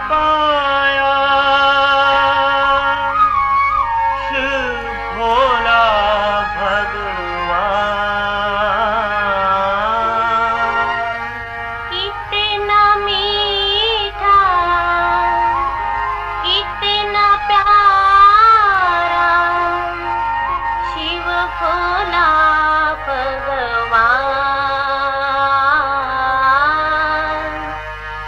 पाया शिव भोला भगवान। कितना मीठा कितना प्यारा शिव भोला भगवान,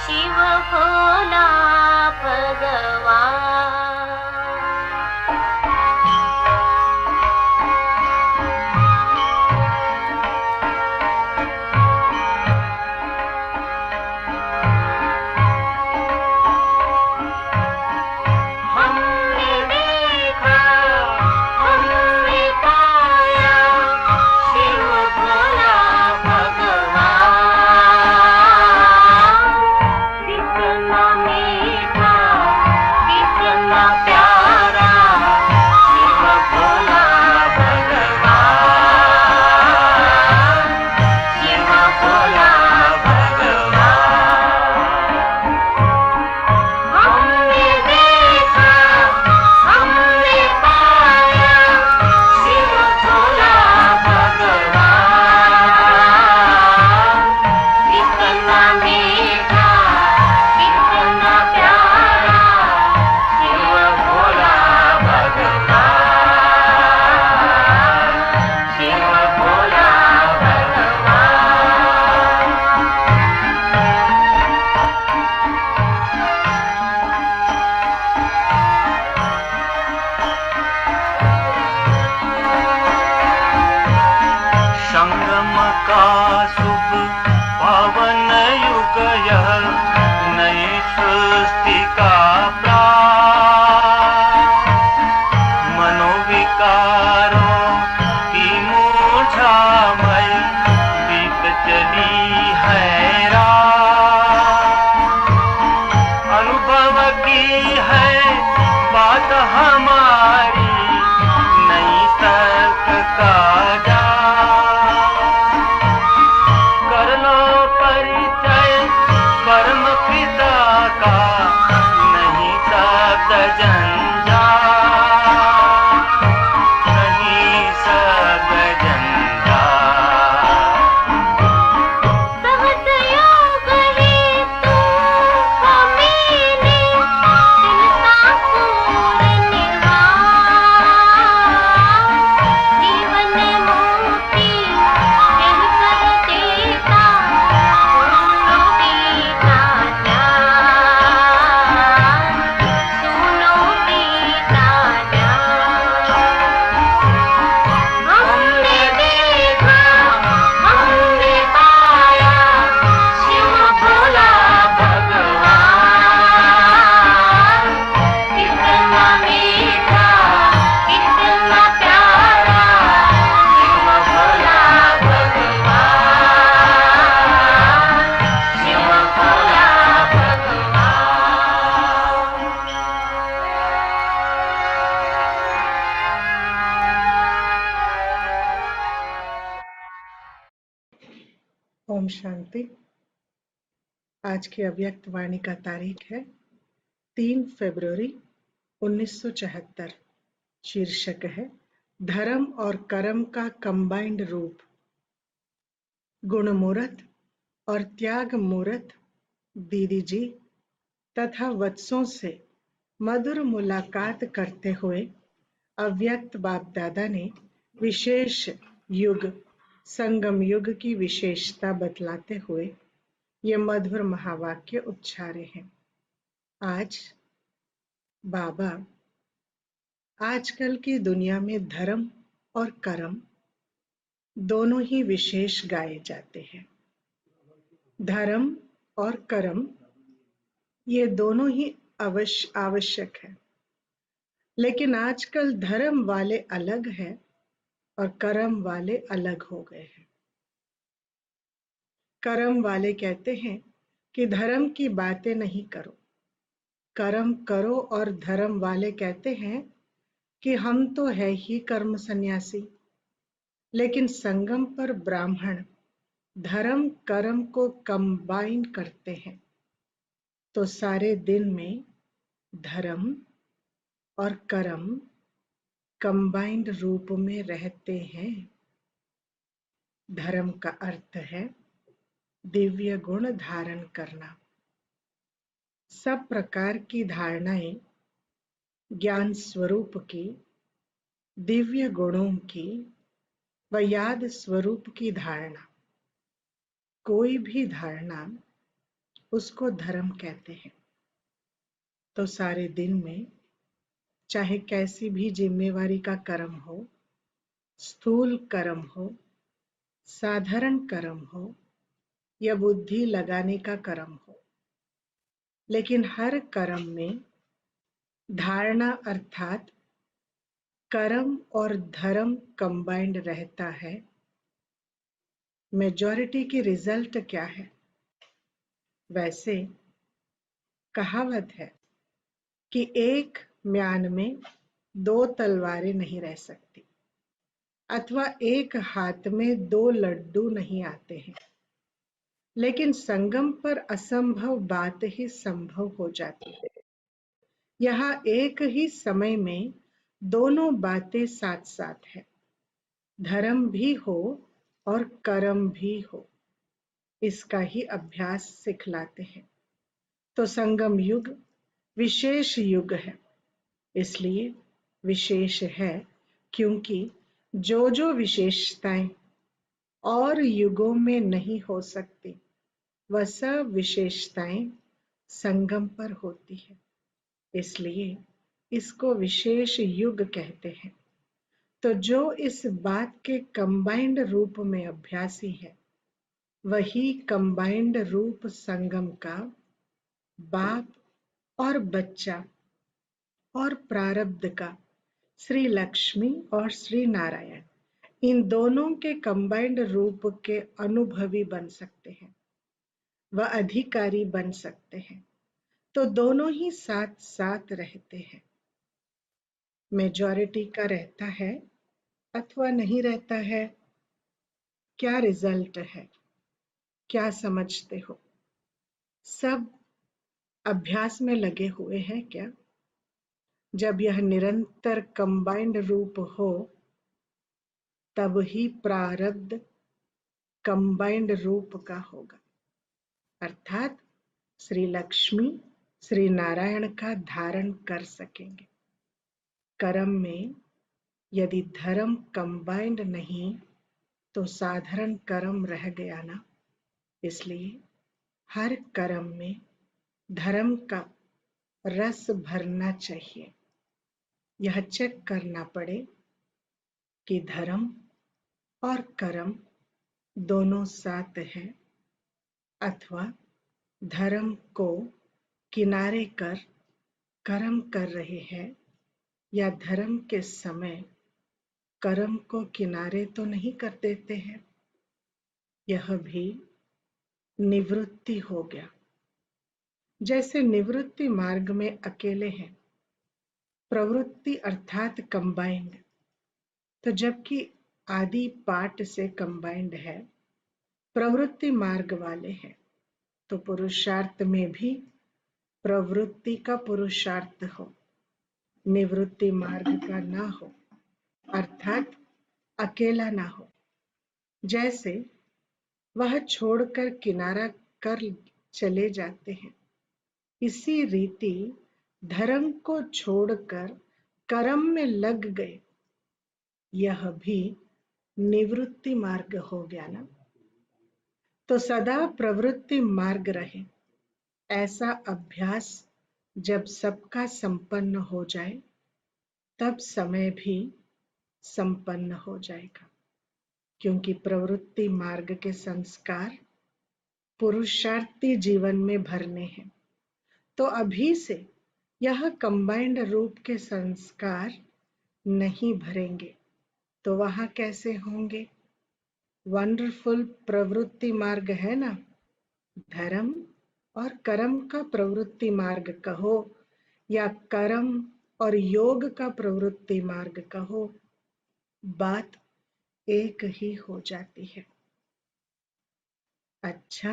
शिव भोला भगवान। हमने देखा हमने पाया शिव भोला भगवान। कितना मीठा कितना प्यारा शिव भोला भगवान, शिव भोला भगवान। हमने देखा हमने पाया शिव भोला भगवान। कितना मीठा कितना प्यारा शिव भोला भगवान, शिव भोला संगम का शुभ पावन युग यह नई सृष्टि का प्रारंभ। मनोविकारों की मूर्छामय बीत चली है रात। अनुभव की है बात हमारी नई तर्क का जाल। कर लो परिचय परम पिता का नहीं शब्द जंजाल, नहीं शब्द जंजाल। सहज योग ही तू हमेने चिंता पूर्ण निर्वाण। जीवन मुक्ति कहकर देता सुनो गीता ज्ञान, सुनो गीता ज्ञान। हमने देखा हमने पाया शिव भोला भगवान। कितना मीठा कितना प्यारा शिव भोला भगवान, शिव भोला भगवान। ओम शांति। आज की अव्यक्त वाणी का तारीख है 3 फरवरी 1974। शीर्षक है धर्म और कर्म का कंबाइंड रूप। गुण मूर्त और त्याग मूर्त दीदी जी तथा वत्सों से मधुर मुलाकात करते हुए अव्यक्त बाप दादा ने विशेष युग संगम युग की विशेषता बतलाते हुए ये मधुर महावाक्य उच्चारे हैं। आज बाबा आजकल की दुनिया में धर्म और कर्म दोनों ही विशेष गाए जाते हैं। धर्म और कर्म ये दोनों ही आवश्यक है, लेकिन आजकल धर्म वाले अलग है और कर्म वाले अलग हो गए हैं। कर्म वाले कहते हैं कि धर्म की बातें नहीं करो, कर्म करो, और धर्म वाले कहते हैं कि हम तो है ही कर्म सन्यासी। लेकिन संगम पर ब्राह्मण धर्म कर्म को कंबाइन करते हैं। तो सारे दिन में धर्म और कर्म कंबाइंड रूप में रहते हैं। धर्म का अर्थ है दिव्य गुण धारण करना। सब प्रकार की धारणाएं ज्ञान स्वरूप की, दिव्य गुणों की व याद स्वरूप की धारणा, कोई भी धारणा उसको धर्म कहते हैं। तो सारे दिन में चाहे कैसी भी जिम्मेवारी का कर्म हो, स्थूल कर्म हो, साधारण कर्म हो या बुद्धि लगाने का कर्म हो, लेकिन हर कर्म में धारणा अर्थात कर्म और धर्म कंबाइंड रहता है। मेजॉरिटी की रिजल्ट क्या है? वैसे कहावत है कि एक म्यान में दो तलवारें नहीं रह सकती, अथवा एक हाथ में दो लड्डू नहीं आते हैं, लेकिन संगम पर असंभव बात ही संभव हो जाती है। यहाँ एक ही समय में दोनों बातें साथ साथ है, धर्म भी हो और कर्म भी हो। इसका ही अभ्यास सिखलाते हैं। तो संगम युग विशेष युग है। इसलिए विशेष है क्योंकि जो विशेषताएं और युगों में नहीं हो सकती, वह सब विशेषताएं संगम पर होती है। इसलिए इसको विशेष युग कहते हैं। तो जो इस बात के कंबाइंड रूप में अभ्यासी है, वही कंबाइंड रूप संगम का बाप और बच्चा और प्रारब्ध का श्री लक्ष्मी और श्री नारायण, इन दोनों के कंबाइंड रूप के अनुभवी बन सकते हैं, वह अधिकारी बन सकते हैं। तो दोनों ही साथ साथ रहते हैं। मेजॉरिटी का रहता है अथवा नहीं रहता है, क्या रिजल्ट है? क्या समझते हो? सब अभ्यास में लगे हुए हैं क्या? जब यह निरंतर कंबाइंड रूप हो, तब ही प्रारब्ध कंबाइंड रूप का होगा, अर्थात श्री लक्ष्मी श्री नारायण का धारण कर सकेंगे। कर्म में यदि धर्म कंबाइंड नहीं, तो साधारण कर्म रह गया ना। इसलिए हर कर्म में धर्म का रस भरना चाहिए। यह चेक करना पड़े कि धर्म और कर्म दोनों साथ है, अथवा धर्म को किनारे कर कर्म कर रहे हैं, या धर्म के समय कर्म को किनारे तो नहीं कर देते हैं। यह भी निवृत्ति हो गया। जैसे निवृत्ति मार्ग में अकेले हैं, प्रवृत्ति अर्थात कंबाइंड, तो जबकि आदि पाठ से कंबाइंड है, प्रवृत्ति मार्ग वाले हैं, तो पुरुषार्थ में भी प्रवृत्ति का पुरुषार्थ हो, निवृत्ति मार्ग का ना हो, अर्थात अकेला ना हो। जैसे वह छोड़कर किनारा कर चले जाते हैं, इसी रीति धर्म को छोड़कर कर्म में लग गए, यह भी निवृत्ति मार्ग हो गया ना। तो सदा प्रवृत्ति मार्ग रहे, ऐसा अभ्यास जब सबका संपन्न हो जाए, तब समय भी संपन्न हो जाएगा। क्योंकि प्रवृत्ति मार्ग के संस्कार पुरुषार्थी जीवन में भरने हैं। तो अभी से यह कंबाइंड रूप के संस्कार नहीं भरेंगे, तो वहां कैसे होंगे? वंडरफुल प्रवृत्ति मार्ग है ना, धर्म और कर्म का प्रवृत्ति मार्ग कहो या कर्म और योग का प्रवृत्ति मार्ग कहो, बात एक ही हो जाती है। अच्छा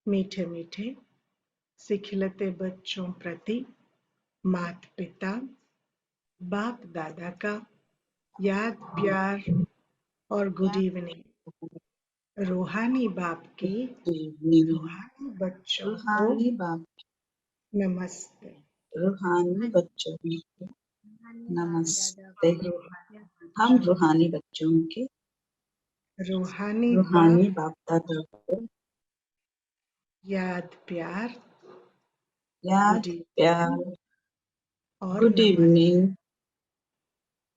मीठे मीठे सिखिलते बच्चों प्रति माता पिता बाप दादा का याद प्यार और गुड इवनिंग। रूहानी बाप की रूहानी बच्चों को रूहानी बाप नमस्ते। रूहानी बच्चों के नमस्ते। रूहानी हम रूहानी बच्चों के रूहानी रूहानी बाप बाप दादा को याद प्यार याद गुड प्यार और गुड इवनिंग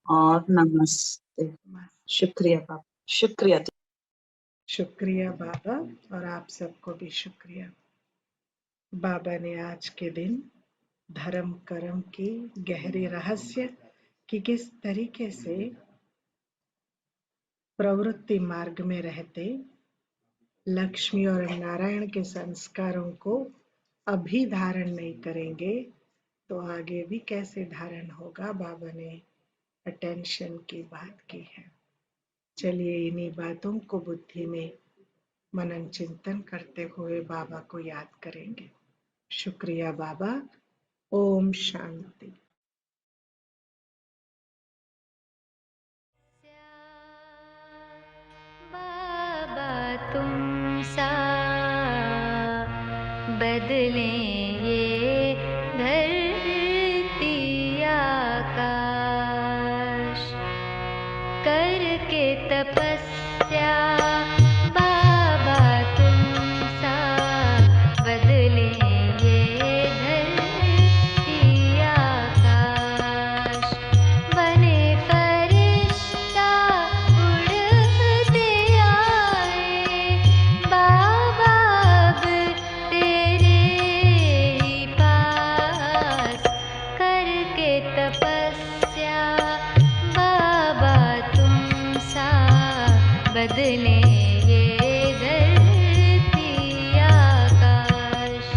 और नमस्ते। शुक्रिया बाप, शुक्रिया। शुक्रिया बाबा, और आप सबको भी शुक्रिया। बाबा ने आज के दिन धर्म कर्म की गहरी रहस्य कि किस तरीके से प्रवृत्ति मार्ग में रहते लक्ष्मी और नारायण के संस्कारों को अभी धारण नहीं करेंगे तो आगे भी कैसे धारण होगा, बाबा ने अटेंशन की बात की है। चलिए इन्हीं बातों को बुद्धि में मनन चिंतन करते हुए बाबा को याद करेंगे। शुक्रिया बाबा। ओम शांति। बाबा तुम सा बदलें ये धरती आकाश, करके तपस्या बाबा तुम सा बदलें ये धरती आकाश, बने फरिश्ता उड़ते आए बाबा अब तेरे ही पास, करके तपस्या बाबा तुम सा बदलें ये धरती आकाश।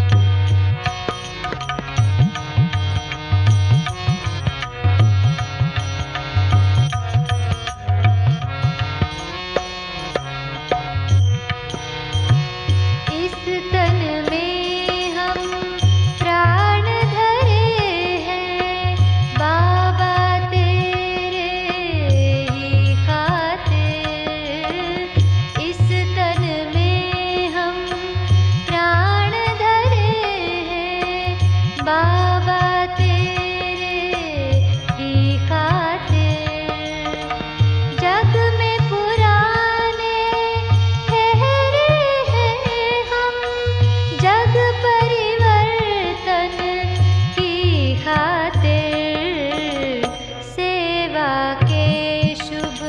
इस तन में हम प्राण धरे हैं बाबा तेरे ही खातिर, इस तन में हम प्राण धरे हैं बाबा तेरे ही खातिर, जग में पुराने ठहरे हैं हम जग परिवर्तन की खातिर, सेवा के शुभ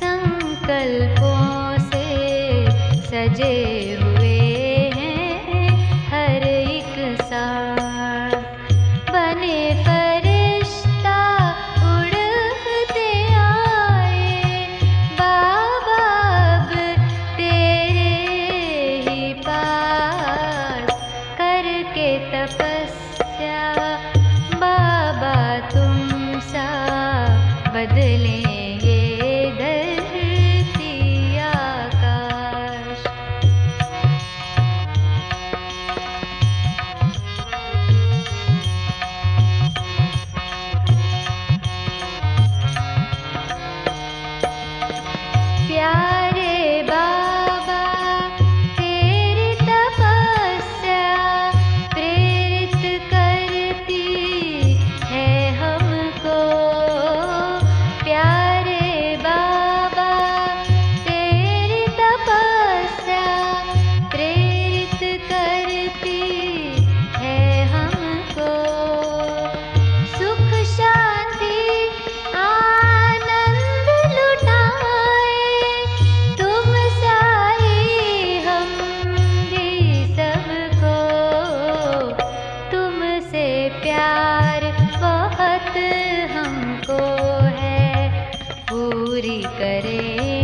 संकल्पों से सजे हुए हैं हर एक साथ, बने फरिश्ता उड़ते आए बाबा अब तेरे ही पास, करके तपस्या बाबा तुम सा बदलें ये धरती आकाश। प्यारे बाबा तेरी तपस्या प्रेरित करती है हमको, प्यारे बाबा तेरी तपस्या प्रेरित करती है हमको, सुख शांति आनंद लुटाए तुम सा ही हम भी सबको, तुमसे प्यार बहुत हमको है, पूरी करें